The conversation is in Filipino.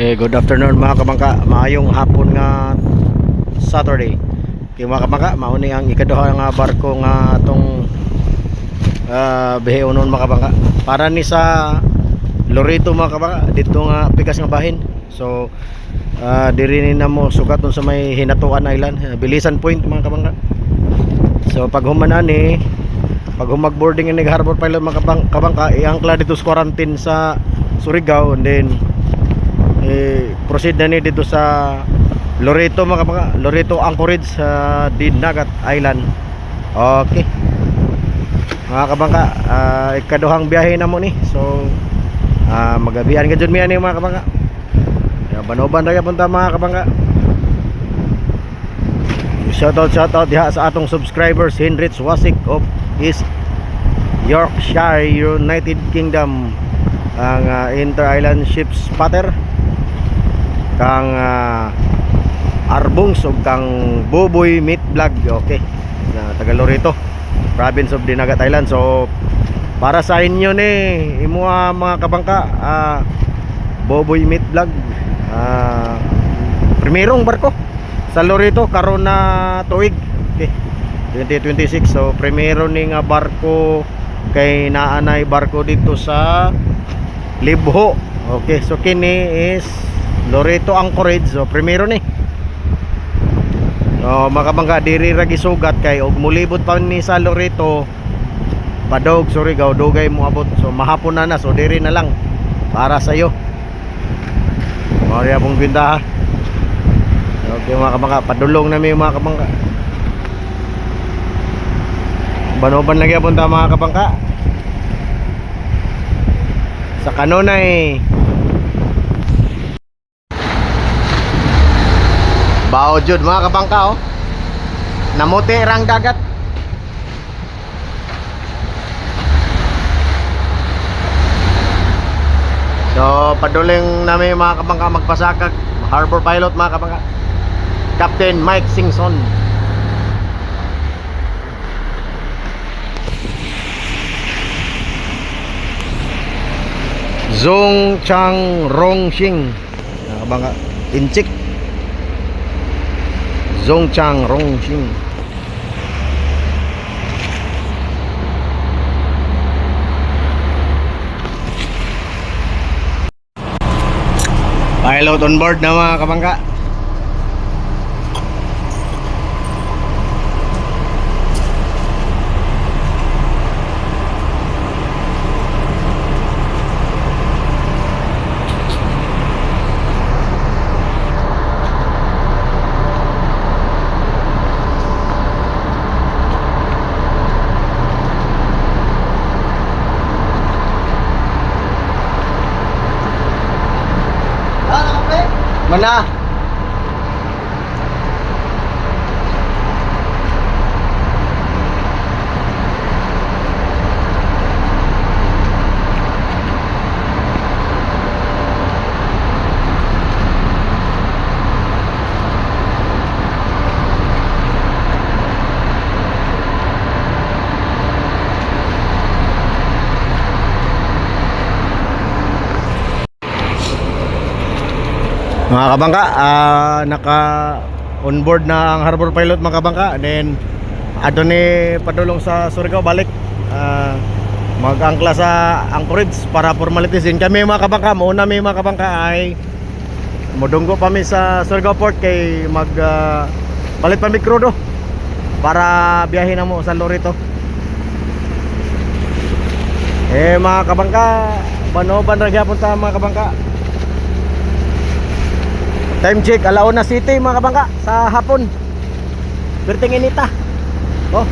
Good afternoon mga kabangka. Maayong hapon nga Saturday. Kaya mga kabangka, mauni ang ikaduha nga barko nga atong biheunon mga kabangka. Para ni sa Loreto mga kabangka, dito nga pikas nga bahin. So diri ni namo sugat sa may Hinatuan Island, Bilisan Point mga kabangka. So pag humanan ni pag humag-boarding ni Harbor Pilot mga kabangka, iangkla dito sa quarantine sa Surigao, and then proceed na ni dito sa Loreto mga kabangka, Loreto Anchorage sa Dinagat Island. Okay mga kabangka, ikaduhang biyahe na mo ni. So magabihan ka dyan miyan ni mga kabangka. Banoban na punta mga kabangka. Shoutout diha sa atong subscribers, Henrich Wasik of East Yorkshire, United Kingdom, ang Inter-Island Ship Spotter, kang Arbungs ug kang Boboy Meat Vlog. Okay, taga Loreto, province of Dinagat Island. So para sa inyo ni imo mga kabangka, Boboy Meat Vlog, primerong barko sa Loreto karon na tuig, okay, 2026. So primero ni nga barko kay naanay barko dito sa Libho. Okay, so kini is Loreto Anchorage. So primero ni. So makabangga diri ra gisugat kay og mulibot pa ni sa Loreto padog Surigao, dugay mo abot. So mahapon na so diri na lang para sa iyo. Mari abong bindaha. Okay mga kabangka, padulong na may mga kabangka. Banoban lagi punta mga kabangka sa kanunay bao jud mga kabangka. Oh, namuti rang dagat. So paduling namin mga kabangka magpasakag Harbor Pilot mga kabangka, Captain Mike Singson. Zong Chang Rongxing mga kabangka, Inchik. Zong Chang Rongxing. Pilot on board na mga kabangka. Mana? Mga kabangka, naka on board na ang Harbor Pilot mga kabangka. And then adto ni padulong sa Surigao balik, mag-angkla sa Anchorage para formalities din kami mga kabangka. Mauna may mga kabangka ay modunggo pa mi sa Surigao Port kay mag palit pa mi crudo para biyahe na mo sa Loreto. Mga kabangka, banoban ra gyapon ta mga kabangka. Time check, Alauna City mga kabangka sa hapon. Berting inita. Oh.